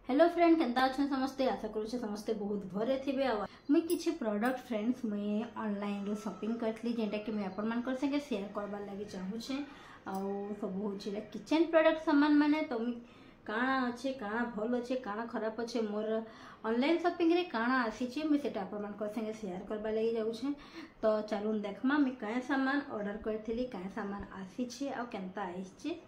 Hello friend Kenta अच्छा समस्ते आशा करूँ समस्ते बहुत भरे थे मुई किसी प्रोडक्ट फ्रेंड्स मुई ऑनलाइन रो शॉपिंग करथली जेंटा कि मुई आपण मानकर संगे शेयर करबार लागि चाहूछे आउ सब होछि किचन प्रोडक्ट सामान माने तो मुई काଣା अच्छे काଣା भल अच्छे काଣା खराब अच्छे मोर ऑनलाइन शॉपिंग रे काଣା आसीचे मुई सेटा आपण मानकर संगे शेयर करबार लागि जाउछे। तो चलून देखमा मुई काय सामान ऑर्डर करथली काय सामान आसीचे आ केंता आइछे।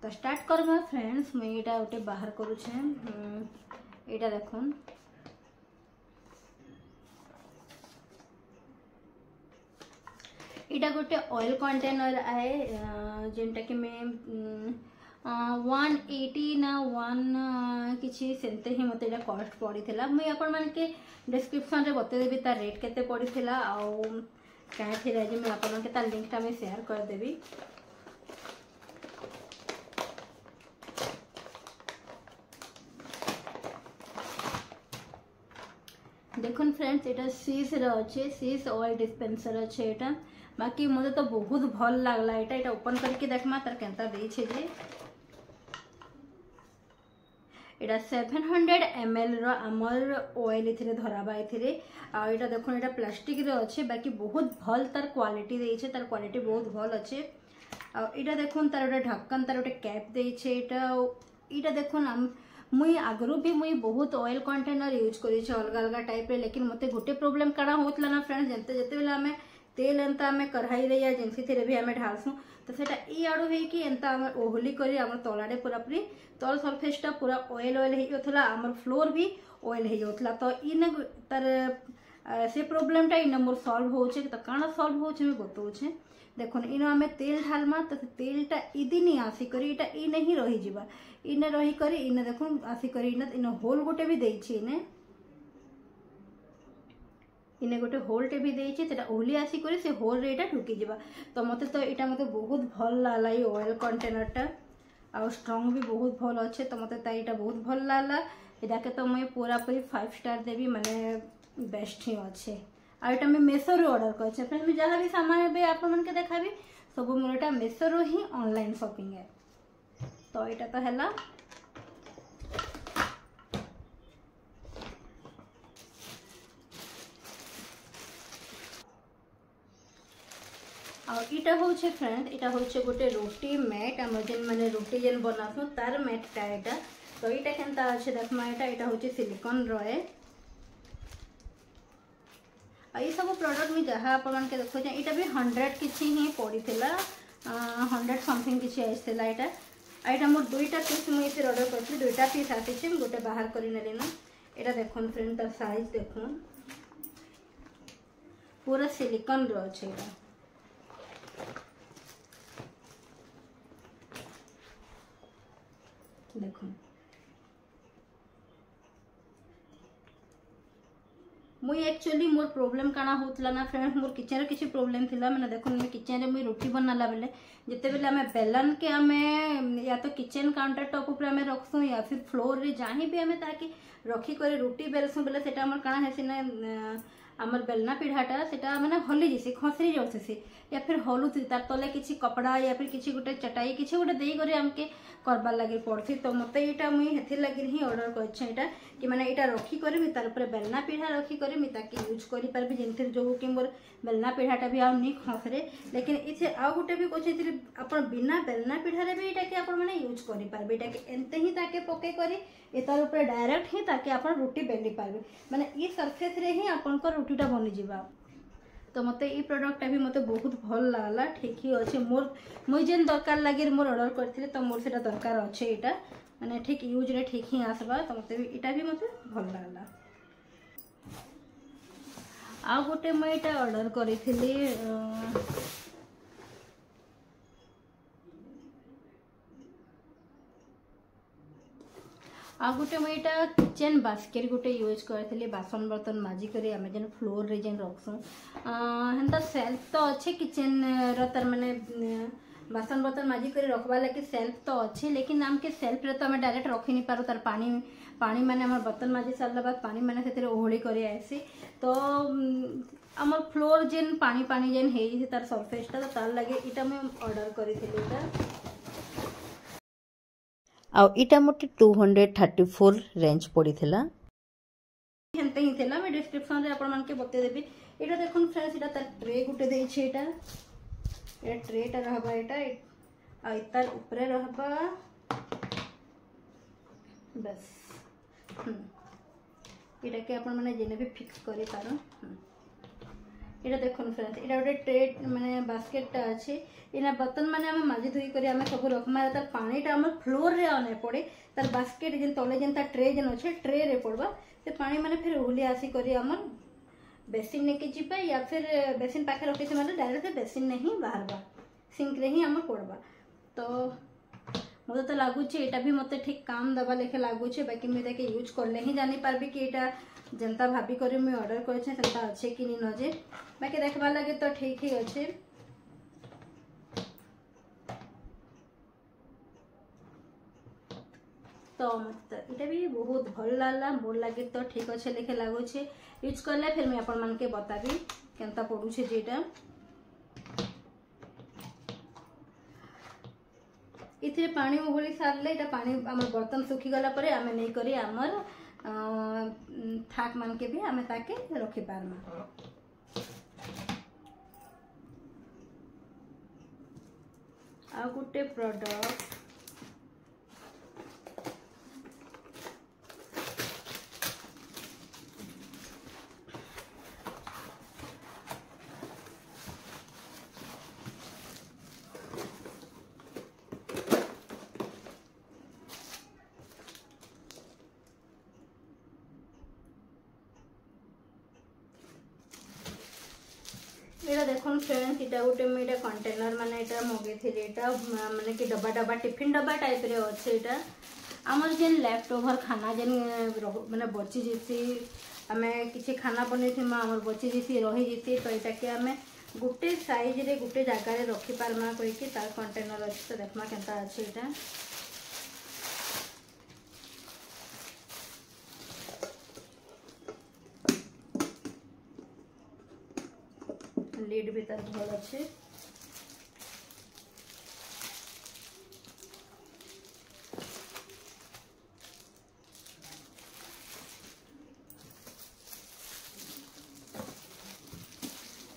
तो स्टार्ट करवा फ्रेंड्स मुझे यहाँ गोटे बाहर करुचे यहाँ देखुन यहाँ गोटे ऑयल कंटेनर आए जेनटा कि मैं 180 ना 1 किसी सेंते ही मत यहाँ कॉस्ट पड़ी थी मुझे आपण मान के डिस्क्रिप्शन रे बतेदेवी तार रेट केते पड़ी थी आउ क्या थी मुझे आपण के तार लिंकटा मैं शेयर करदेवी। देखुन फ्रेंड्स यहाँ सीस अच्छे सीस ऑयल डिस्पेंसर अच्छे यहाँ बाकी मुझे तो बहुत भल लगला यहाँ ओपन करके देखमा तार केंता देछे जे यहाँ 700 ml रो आमर ऑयल इथिरे धराबा इथिरे आ यहाँ देखुन यहाँ प्लास्टिक रे अच्छे बाकी बहुत भल तार क्वालिटी देछे तार क्वालिटी बहुत भल अच्छे आ यहाँ देखुन तार गोटे ढक्कन तार गोटे कैप देछे यहाँ देखुन मुई आगरू भी मुई बहुत ऑयल कंटेनर यूज करी अलग अलग टाइप रे लेकिन मते गोटे प्रॉब्लम काଣା होतला ना फ्रेंड्स जते बेले आमे तेल एंता आमे कढ़ाई रे या जिनसी थेरे भी आमे ढालसु तो सेटा ई आडू हे कि एंता आमे ओहली करी हमर तलाडे पूरा पूरी तल सरफेसटा पूरा ऑयल ऑयल हे जोथला हमर फ्लोर भी ऑयल हे जोथला तो इन तार से प्रॉब्लम टा इन मोर सॉल्व होचे तो काଣା सॉल्व होचे मैं बताउछे। देखो इन आमे तेल ढालमा तो तेलटा इदी नहीं आसी करी इटा इ नहीं रही जीवा इन रही करी इन देखो आसी करी इन होल गोटे भी देछि इने गोटे होलटे भी देछि तेटा ओली आसी करी से होल रे इटा ढुकी जीवा। तो मते तो इटा मते बहुत भल लागला ई ऑयल कंटेनरटा आ स्ट्रांग भी बहुत भल अच्छे तो मते ता इटा बहुत भल लागला इटा के तो मैं पूरा पूरी 5 स्टार देवी माने बेस्ट ही अच्छे। आ इटा मैं मेसो रो ऑर्डर करछे फ्रेंड मैं जहाँ भी सामान बे आप मन के देखाबी सब मोर इटा मेसो रो ही ऑनलाइन शॉपिंग है। तो इटा तो हैला और इटा होचे फ्रेंड इटा होचे गोटे रोटी मैट हम जेन माने रोटी जेन बनासु तार मैटटा इटा तो इटा केनता अच्छे देखमा इटा होचे सिलिकॉन रहे ये सब प्रोडक्ट मुझे जहाँ आपन के देखो यहाँ भी 100 किसी ही पड़ी थी 100 समथिंग किसी आसला यहाँ मोर 2टा पीस मुझे ऑर्डर कर 2टा पीस आसी गोटे बाहर कर ना यहाँ देखुन फ्रेंड तार साइज देखुन पूरा सिलिकॉन रो अच्छे देखुन मुई एक्चुअली मोर प्रॉब्लम काଣା होतला ना फ्रेंड्स मोर किचन रे किसी प्रॉब्लम थिला मैंने देखो मैं किचन रे मुई रोटी बनाला बेले जते बेले हमें बेलन के हमें या तो किचन काउंटर टॉप ऊपर हमें रखसु या फिर फ्लोर रे जहीं भी हमें ताकि रखी करे रोटी बेलसु बेले सेटा हमर काଣା हेसी ना आमर बेलना पीढ़ाटा सेटा माने हली जैसे खसरी जाउसे या फिर हलुथी तार तले किसी कपड़ा या फिर किसी गोटे चटाई किसी गोटे देई करे हमके करबार लगे पड़थी तो मते इटा मुई हेथि लगी ही ऑर्डर करछे इटा कि माने इटा रखी करे मी तार ऊपर बेलना पीढ़ा रखी करे मी ताकि यूज करि परबी जेंथि जो कि मोर बेलना पीढ़ाटा भी आ नहीं खसरे लेकिन इसे आ गोटे भी कोछि अपन बिना बेलना पीढ़ा रे भी इटा कि अपन माने यूज करि परबे इटा कि एंते ही ताके पके करी ए तार ऊपर डायरेक्ट ही ताकि अपन रोटी बेली पारबे माने ई सरफेस रे ही अपन को रोटीटा बनि जिबा। तो मते ई प्रोडक्ट भी मते बहुत भल लागला ठीक ही अच्छे मोर मुई जेन दरकार लगे मोर ऑर्डर करथिले तो मोर सेटा दरकार अच्छे इटा माने ठीक यूज रे ठीक ही आसबा तो मते इटा भी मते भल लागला। आ गोटे मैं इटा ऑर्डर करिथिली आ गोटे मुझे यहाँ किचन बास्केट गोटे यूज करी बासन बर्तन माजिक आम जेन फ्लोर रे जेन रखसु हेन्ता सेल्फ तो अच्छे किचन रार माने बासन बर्तन माजिक रखवा लगे सेल्फ तो अच्छे लेकिन आम के सेल्फ रे तो आम डायरेक्ट रखी नहीं पारू तार पानी पानी माने आम बर्तन माजी सारा बाद पानी माने से ओहली कर आसी तो आम फ्लोर जेन पानी पानी जेन है तार सरफेसटा तो तार लगे इटा मैं ऑर्डर करी आउ इटा मोटे 234 रेंज पड़ीथिला। हेनते ही थिला मैं डिस्क्रिप्शन रे आपण मन के बते देबी। एटा देखुन फ्रेंड्स एटा तार ट्रे गुटे देइ छै। एटा ट्रेटा रहबा एटा आ इतार ऊपर रहबा बस एटा के आपण माने जेने भी फिक्स करि पारो। एटा देखुन फ्रेंड्स एटा गोटे ट्रे माने बास्केटटा अछि। इना बर्तन माने हम माजी धोई करी हम सब रखमा तार पानीटा हम फ्लोर रे आने पड़े तार बास्केट जेन तले जेन तार ट्रे जेन अछि ट्रे रे पड़बा से पानी माने फिर ओली आसी करी हमर बेसिन ने के जिबा या फिर बेसिन पाखे रखि से माने डायरेक्ट बेसिन ने ही बाहरबा सिंक रे ही हमर पड़बा। तो मते तो लागु छै एटा भी मते ठीक काम दबा लेखे लागु छै। बाकी मैं ताके यूज करले ही जानि पारबी कि एटा जनता भाभी करे मैं ऑर्डर करे छै सेटा अच्छे कि नि न जे। बाकी देखबा लागे तो ठीक ही अच्छे। तो मत इटा भी बहुत भल लागला मोर लागे तो ठीक अच्छे लेखे लागो छे। यूज करले फिर मैं अपन मन के बताबी केनता पडू छे जेटा। इथे पानी उबली सारले एटा पानी हमर बर्तन सुखी गला परे आमे नै करी हमर थाक मान के भी आमे ताके रखि पारमा। आ गुटे प्रोडक्ट एटा देखुन फ्रेंड्स एटा गोटे मैं कंटेनर माने एटा मगेथिली। एटा माने कि डब्बा डब्बा टिफिन डब्बा टाइप रे अछि। एटा हमर जेन लेफ्ट ओवर खाना जेन माने बची जेसी हमें किछि खाना बनै थिमा हमर बची जेसी रही जेसी तो एटा के हमें गुटे साइज रे गुटे जगह रे रखि पारमा कहि कि तार कंटेनर अछि। तो देखमा केनता अछि एटा। लीड भी तार भल अच्छे।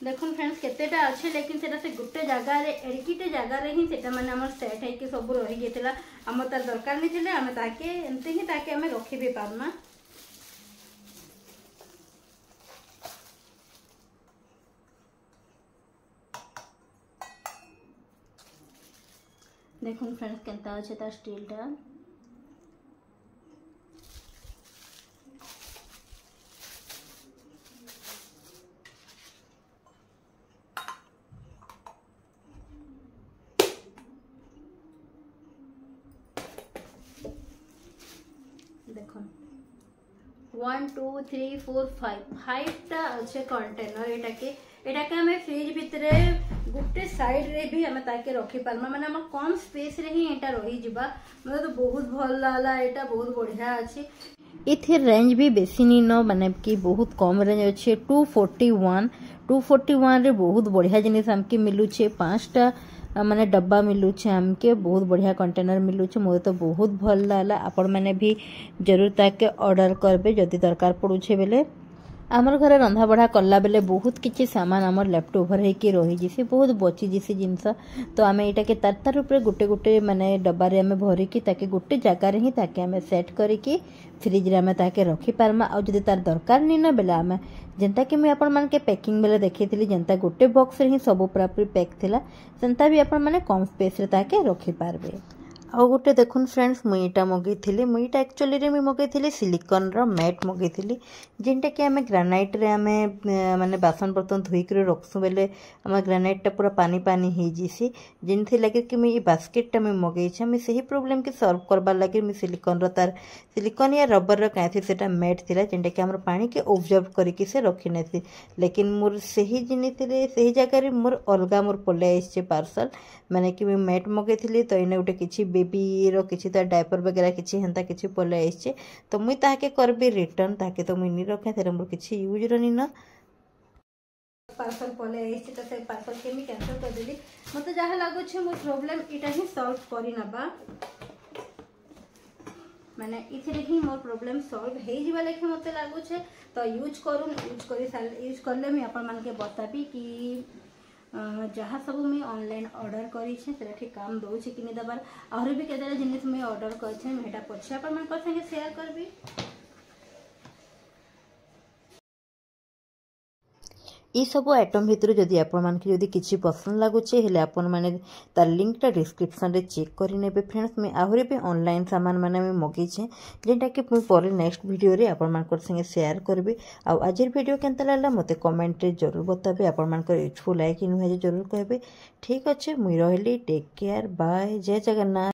देखुन फ्रेंड्स केतेटा अच्छे लेकिन सेटा से गुटे जगह रे एड़कीटे जगह रे ही सेटा माने हमर सेट है कि सब रही गेतला हम तार दरकार नै थिले हम ताके एंते ही ताके हम रखि भी पारना। देखुन फ्रेंड्स केनता अच्छे तार स्टीलटा। देखुन 1 2 3 4 5 टा अच्छे कंटेनर एटा के हमें फ्रिज भितरे गुटे साइड रे भी हमें ताके रखि पारमा माने हम कम स्पेस रे ही एटा रही जिबा। मते तो बहुत भल लागला एटा बहुत बढ़िया अछि। इथे रेंज भी बेसी नी न माने कि बहुत कम रेंज अच्छे 241 रे बहुत बढ़िया जिनिस हमके मिलू छे। 5टा माने डब्बा मिलू छे हमके बहुत बढ़िया कंटेनर मिलू छे। मोर तो बहुत भल लागला। आपण माने भी जरूर ताके ऑर्डर करबे जदी दरकार पड़ू छे बेले। आमर घरे रंधा बढ़ा कला बेले बहुत किछि सामान आमर लेफ्ट ओवर है कि रही जिसी बहुत बची जिसी जिनस तो आमे एटा के तार ऊपर गुटे गुटे माने डब्बा रे आमे भरी कि ताके गुटे जगह रे ही ताके आमे सेट करी कि फ्रिज रे आमे ताके रखि पारमा। आ जदी तार दरकार नी ना बेले आमे जेंता कि मैं आपण मान के पैकिंग बेले देखैथिली जेंता गुटे बॉक्स रे ही सब पूरा पैक थिला सेंता भी आपण माने कम स्पेस रे ताके रखि पारबे। आउ गोटे देखुन फ्रेंड्स मुई इटा मगैथिली मुई इटा एक्चुअली रे मुई मगैथिली सिलिकॉन रो मैट मगैथिली जेंटा कि हमें ग्रेनाइट रे हमें माने बासन बर्तन धोई कर रखसु बेले हमें ग्रेनाइट टा पूरा पानी पानी हे जिसी जिनथि लगे कि मुई बास्केट टा मुई मगै छ मैं सही प्रॉब्लम के सॉल्व करबा लगे मुई सिलिकॉन रो तार सिलिकॉन या रबर रो काथि सेटा मैट थिला जेंटा कि हमर पानी के ऑब्जर्व करी कि से रखि नेथि लेकिन मोर सही जिनिस रे सही जगह रे मोर अलगा मोर पले आइछ पार्सल माने कि मैं मैट मगैथिली तो इने उटे किछि बेबी रो किछि त डायपर वगैरह किछि हंता किछि पले आइछ तो मुई ताके करबे रिटर्न ताके तो मुई नि रखे तेरे मोर किछि यूज रनी न पार्सल पले आइछ तो से पार्सल के मी कैंसिल कर देली मते जहा लागो छ मोर प्रॉब्लम इटा ही सॉल्व करी नबा। माने इथिरे ही मोर प्रॉब्लम सॉल्व हे जिबा लेखे मते लागु छे। तो यूज करले मैं अपन मान के बताबी कि जहाँ सब मुझे ऑनलाइन ऑर्डर करी ठीक काम दौर कि नहीं दबार आहरी भी केते जिनिस मुझे ऑर्डर कर पछे अपन मान संगे शेयर करबी। ये सब आइटम भितर जदि आपड़ी किसी पसंद लगुचे हेले आपण माने तार लिंकटा डिस्क्रिप्शन रे चेक करि नेबे फ्रेंड्स। मैं आहरी भी ऑनलाइन सामान माने मैं मगेछे जेटा कि मुझे पर नेक्स्ट वीडियो रे आपण मान संगे शेयर करबी। आ आज वीडियो केनता लागला मते कमेंट रे जरूर बताबे। आपण मान यूजफुल है कि नुहे जरूर कहबे। ठीक अच्छे मुई रहली टेक केयर बाय जय जगन्नाथ।